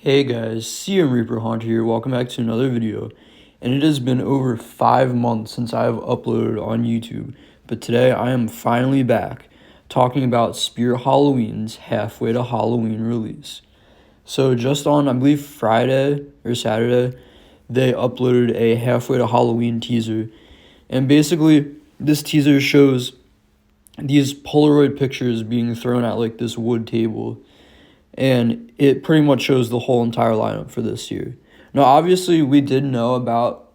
Hey guys, CM Reaper Hunter here, welcome back to another video. And it has been over 5 months since I have uploaded on YouTube, but today I am finally back talking about Spirit Halloween's Halfway to Halloween release. So just on, I believe, Friday or Saturday, they uploaded a Halfway to Halloween teaser. And basically, this teaser shows these Polaroid pictures being thrown at like this wood table, and it pretty much shows the whole entire lineup for this year. Now, obviously, we did know about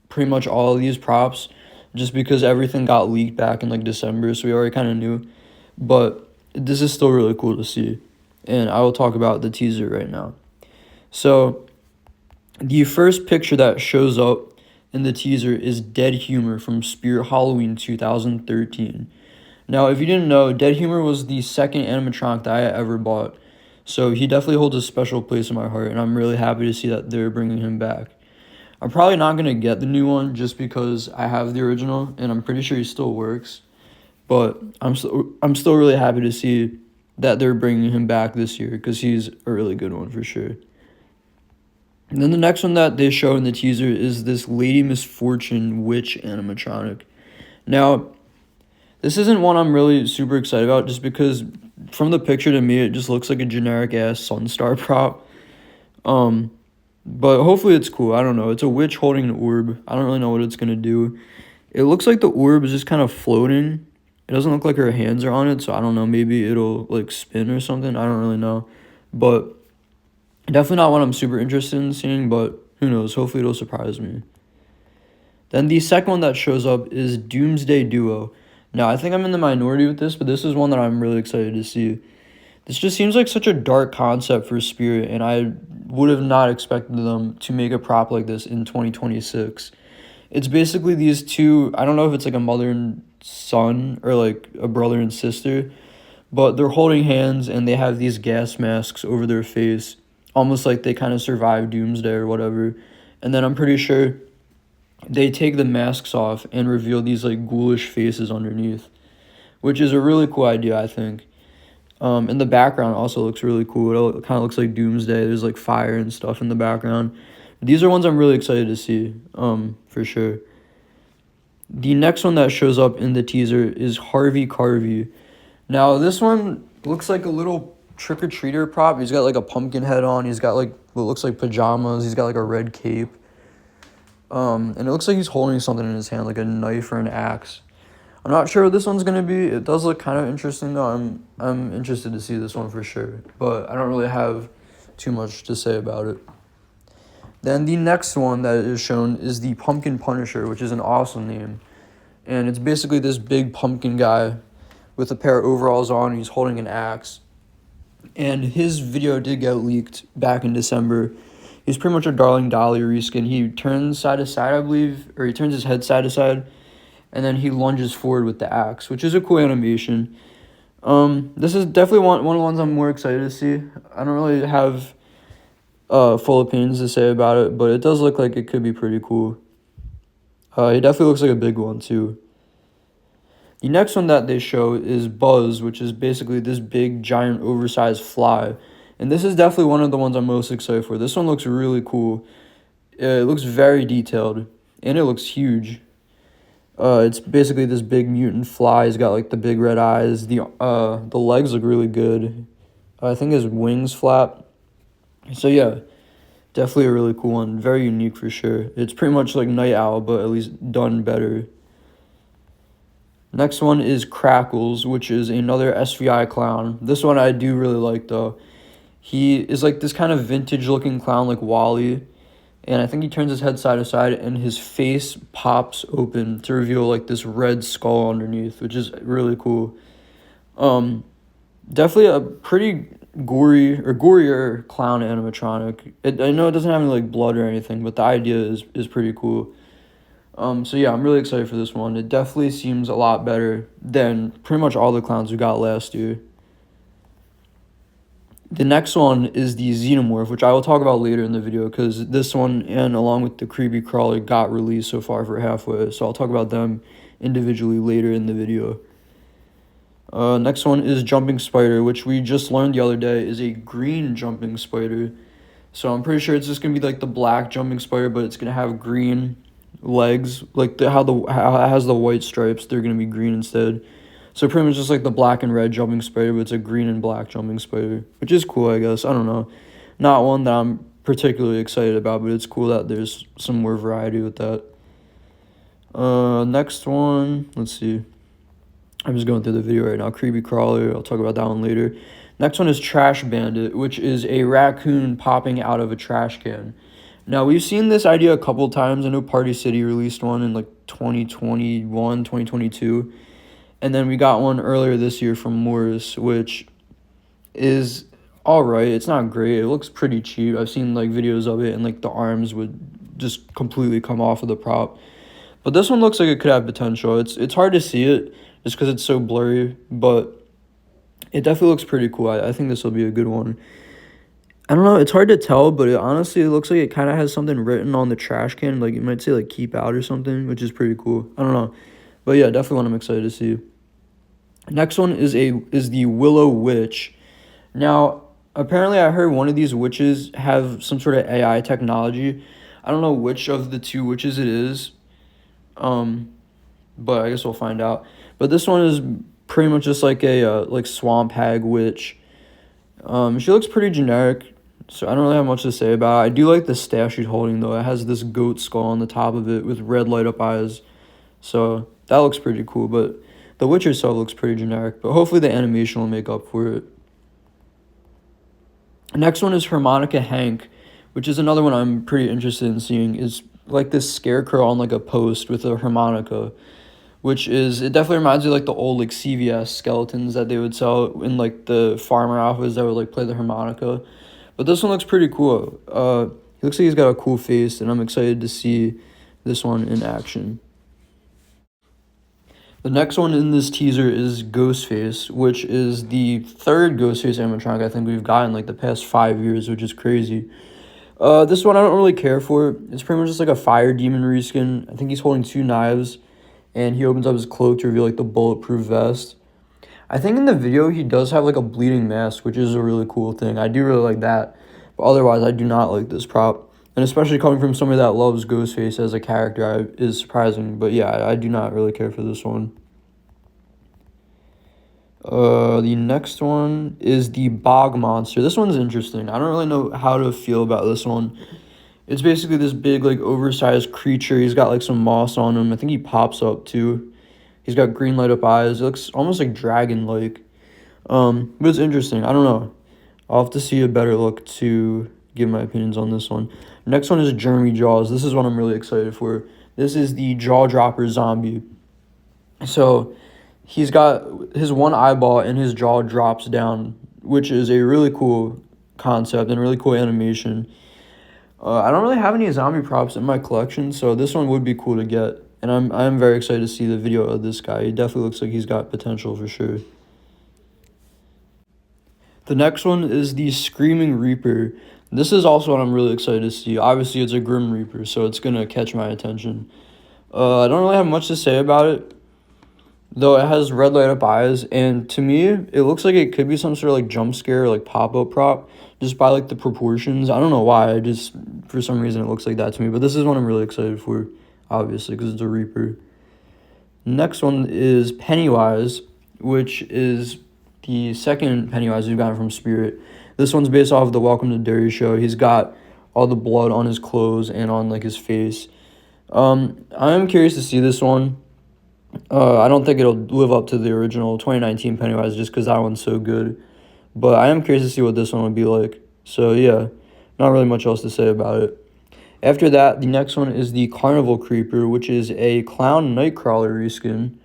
pretty much all of these props just because everything got leaked back in like December, so we already kind of knew. But this is still really cool to see, and I will talk about the teaser right now. So, the first picture that shows up in the teaser is Dead Humor from Spirit Halloween 2013. Now, if you didn't know, Dead Humor was the second animatronic that I ever bought. So he definitely holds a special place in my heart, and I'm really happy to see that they're bringing him back. I'm probably not going to get the new one just because I have the original, and I'm pretty sure he still works. But I'm still really happy to see that they're bringing him back this year because he's a really good one for sure. And then the next one that they show in the teaser is this Lady Misfortune witch animatronic. Now, this isn't one I'm really super excited about just because from the picture to me, it just looks like a generic ass Sunstar prop. But hopefully it's cool. I don't know. It's a witch holding an orb. I don't really know what it's going to do. It looks like the orb is just kind of floating. It doesn't look like her hands are on it, so I don't know. Maybe it'll like spin or something. I don't really know. But definitely not one I'm super interested in seeing, but who knows? Hopefully it'll surprise me. Then the second one that shows up is Doomsday Duo. Now, I think I'm in the minority with this, but this is one that I'm really excited to see. This just seems like such a dark concept for Spirit, and I would have not expected them to make a prop like this in 2026. It's basically these two, I don't know if it's like a mother and son or like a brother and sister, but they're holding hands and they have these gas masks over their face, almost like they kind of survived Doomsday or whatever. And then I'm pretty sure they take the masks off and reveal these like ghoulish faces underneath, which is a really cool idea, I think. And the background also looks really cool. It kind of looks like Doomsday. There's like fire and stuff in the background. These are ones I'm really excited to see, for sure. The next one that shows up in the teaser is Harvey Carvey. Now, this one looks like a little trick-or-treater prop. He's got like a pumpkin head on. He's got like what looks like pajamas. He's got like a red cape. And it looks like he's holding something in his hand, like a knife or an axe. I'm not sure what this one's gonna be. It does look kind of interesting though. I'm interested to see this one for sure, but I don't really have too much to say about it. Then the next one that is shown is the Pumpkin Punisher, which is an awesome name, and it's basically this big pumpkin guy with a pair of overalls on. He's holding an axe, and his video did get leaked back in December. He's pretty much a Darling Dolly reskin. He turns side to side, I believe, or he turns his head side to side, and then he lunges forward with the axe, which is a cool animation. This is definitely one of the ones I'm more excited to see. I don't really have full opinions to say about it, but it does look like it could be pretty cool. He definitely looks like a big one, too. The next one that they show is Buzz, which is basically this big, giant, oversized fly. And this is definitely one of the ones I'm most excited for. This one looks really cool. It looks very detailed, and it looks huge. It's basically this big mutant fly. He's got like the big red eyes. The legs look really good. I think his wings flap. So yeah, definitely a really cool one. Very unique for sure. It's pretty much like Night Owl, but at least done better. Next one is Crackles, which is another SVI clown. This one I do really like though. He is like this kind of vintage looking clown like Wally. And I think he turns his head side to side and his face pops open to reveal like this red skull underneath, which is really cool. Definitely a pretty gorier clown animatronic. I know it doesn't have any like blood or anything, but the idea is pretty cool. So yeah, I'm really excited for this one. It definitely seems a lot better than pretty much all the clowns we got last year. The next one is the Xenomorph, which I will talk about later in the video because this one and along with the Creepy Crawler got released so far for halfway. So I'll talk about them individually later in the video. Next one is Jumping Spider, which we just learned the other day is a green jumping spider. So I'm pretty sure it's just gonna be like the black jumping spider, but it's gonna have green legs, like how it has the white stripes. They're gonna be green instead. So pretty much just like the black and red jumping spider, but it's a green and black jumping spider, which is cool, I guess. I don't know, not one that I'm particularly excited about, but it's cool that there's some more variety with that. Next one, let's see. I'm just going through the video right now. Creepy crawler. I'll talk about that one later. Next one is Trash Bandit, which is a raccoon popping out of a trash can. Now, we've seen this idea a couple times. I know Party City released one in like 2021, 2022. And then we got one earlier this year from Morris, which is all right. It's not great. It looks pretty cheap. I've seen like videos of it, and like the arms would just completely come off of the prop. But this one looks like it could have potential. It's hard to see it just because it's so blurry, but it definitely looks pretty cool. I think this will be a good one. I don't know. It's hard to tell, but it looks like it kind of has something written on the trash can. Like, it might say, like, keep out or something, which is pretty cool. I don't know. But, yeah, definitely one I'm excited to see. Next one is the Willow Witch. Now, apparently I heard one of these witches have some sort of AI technology. I don't know which of the two witches it is, but I guess we'll find out. But this one is pretty much just like a like swamp hag witch. She looks pretty generic, so I don't really have much to say about it. I do like the staff she's holding, though. It has this goat skull on the top of it with red light up eyes, so that looks pretty cool. But the witch herself looks pretty generic, but hopefully the animation will make up for it. Next one is Harmonica Hank, which is another one I'm pretty interested in seeing. Is like this scarecrow on like a post with a harmonica, which is, it definitely reminds me of like the old like CVS skeletons that they would sell in like the farmer outfits that would like play the harmonica. But this one looks pretty cool. He looks like he's got a cool face, and I'm excited to see this one in action. The next one in this teaser is Ghostface, which is the third Ghostface animatronic I think we've gotten like the past 5 years, which is crazy. This one I don't really care for. It's pretty much just like a fire demon reskin. I think he's holding two knives, and he opens up his cloak to reveal like the bulletproof vest. I think in the video he does have like a bleeding mask, which is a really cool thing. I do really like that, but otherwise I do not like this prop. And especially coming from somebody that loves Ghostface as a character is surprising. But yeah, I do not really care for this one. The next one is the Bog Monster. This one's interesting. I don't really know how to feel about this one. It's basically this big, like, oversized creature. He's got, like, some moss on him. I think he pops up, too. He's got green light up eyes. It looks almost, like, dragon-like. But it's interesting. I don't know. I'll have to see a better look to give my opinions on this one. Next one is Jeremy Jaws. This is what I'm really excited for. This is the Jaw Dropper Zombie. So he's got his one eyeball and his jaw drops down, which is a really cool concept and a really cool animation. I don't really have any zombie props in my collection, so this one would be cool to get. And I'm very excited to see the video of this guy. He definitely looks like he's got potential for sure. The next one is the Screaming Reaper. This is also what I'm really excited to see. Obviously, it's a Grim Reaper, so it's going to catch my attention. I don't really have much to say about it, though it has red light up eyes, and to me, it looks like it could be some sort of like jump scare, like pop-up prop, just by like the proportions. I don't know why, for some reason it looks like that to me, but this is one I'm really excited for, obviously, because it's a Reaper. Next one is Pennywise, which is the second Pennywise we've gotten from Spirit. This one's based off of the Welcome to Derry show. He's got all the blood on his clothes and on like his face. I'm curious to see this one. I don't think it'll live up to the original 2019 Pennywise just because that one's so good. But I am curious to see what this one would be like. So yeah, not really much else to say about it. After that, the next one is the Carnival Creeper, which is a Clown Nightcrawler reskin.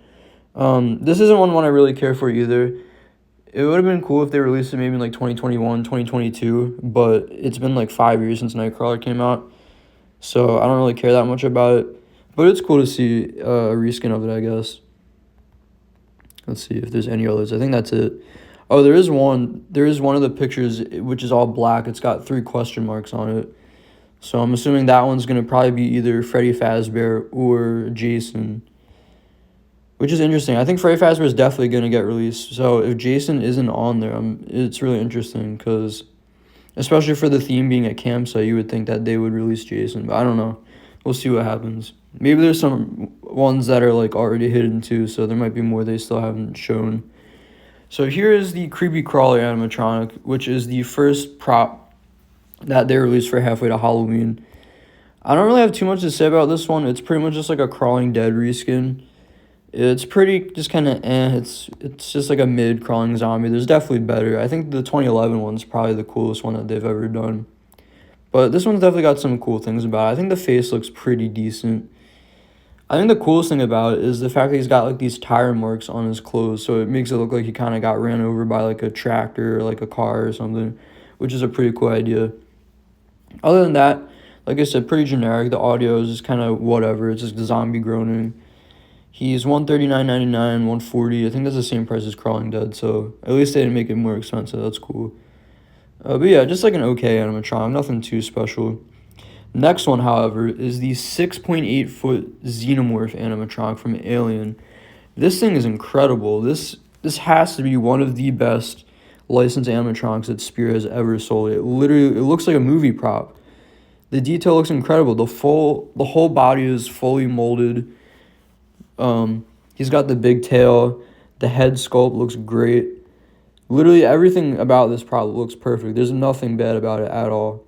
This isn't one I really care for either. It would have been cool if they released it maybe in like 2021, 2022, but it's been like 5 years since Nightcrawler came out, so I don't really care that much about it. But it's cool to see a reskin of it, I guess. Let's see if there's any others. I think that's it. Oh, there is one. There is one of the pictures, which is all black. It's got 3 question marks on it. So I'm assuming that one's going to probably be either Freddy Fazbear or Jason, which is interesting. I think Freddy Fazbear is definitely going to get released. So if Jason isn't on there, it's really interesting because Especially for the theme being a campsite, you would think that they would release Jason, but I don't know. We'll see what happens. Maybe there's some ones that are like already hidden too, so there might be more they still haven't shown. So here is the Creepy Crawler animatronic, which is the first prop that they released for halfway to Halloween. I don't really have too much to say about this one. It's pretty much just like a Crawling Dead reskin. It's pretty just kind of It's just like a mid crawling zombie. There's definitely better. I think the 2011 one's probably the coolest one that they've ever done. But this one's definitely got some cool things about it. I think the face looks pretty decent. I think the coolest thing about it is the fact that he's got like these tire marks on his clothes, so it makes it look like he kind of got ran over by like a tractor or like a car or something, which is a pretty cool idea. Other than that, like I said, pretty generic. The audio is just kind of whatever. It's just the zombie groaning. He's $139.99, $140. I think that's the same price as Crawling Dead, so at least they didn't make it more expensive. That's cool. But yeah, just like an okay animatronic, nothing too special. Next one, however, is the 6.8-foot Xenomorph animatronic from Alien. This thing is incredible. This has to be one of the best licensed animatronics that Spirit has ever sold. It looks like a movie prop. The detail looks incredible. The whole body is fully molded. He's got the big tail. The head sculpt looks great. Literally everything about this prop looks perfect. There's nothing bad about it at all.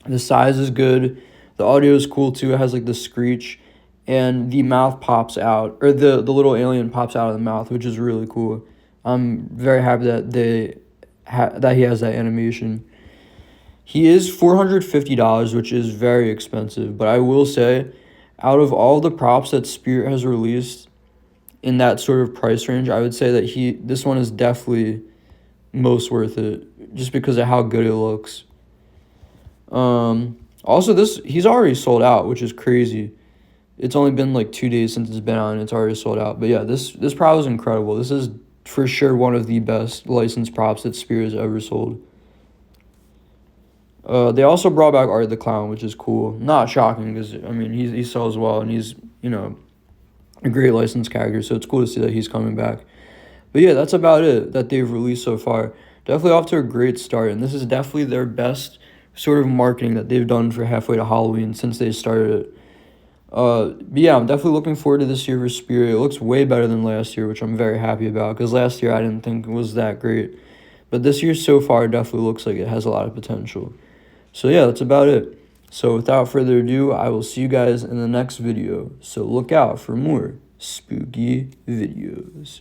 The size is good. The audio is cool too. It has like the screech, and the mouth pops out, or the little alien pops out of the mouth, which is really cool. I'm very happy that that he has that animation. He is $450, which is very expensive, but I will say, out of all the props that Spirit has released in that sort of price range, I would say that this one is definitely most worth it, just because of how good it looks. Also, he's already sold out, which is crazy. It's only been like 2 days since it's been out, and it's already sold out. But yeah, this prop is incredible. This is for sure one of the best licensed props that Spirit has ever sold. They also brought back Art the Clown, which is cool. Not shocking, because I mean he sells well, and he's a great licensed character, so it's cool to see that he's coming back. But yeah, that's about it that they've released so far. Definitely off to a great start, and this is definitely their best sort of marketing that they've done for halfway to Halloween since they started it. But yeah, I'm definitely looking forward to this year for Spirit. It looks way better than last year, which I'm very happy about, because last year I didn't think it was that great. But this year so far definitely looks like it has a lot of potential. So yeah, that's about it. So without further ado, I will see you guys in the next video. So look out for more spooky videos.